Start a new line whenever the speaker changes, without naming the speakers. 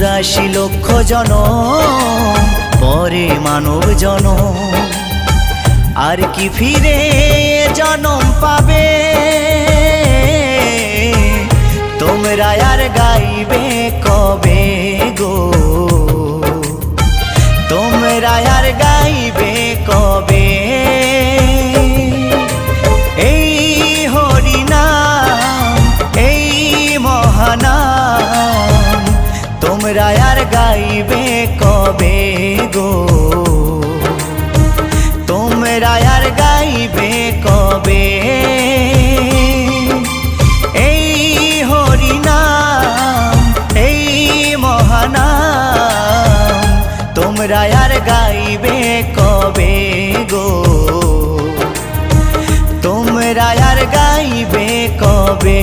84 লক্ষ জনম পরে মানব জনম, আর কি ফিরে জনম পাবে? তোমরা আর গাইবে কবে গো? তোমরা আর গাইবে কবে? এই হরিনাম, এই মহানাম তোমরা আর গাইবে কবে গো? তোমরা আর গাইবে কবে? এই হরিনাম, এই মহানাম তোমরা আর গাইবে কবে গো? তোমরা আর গাইবে কবে?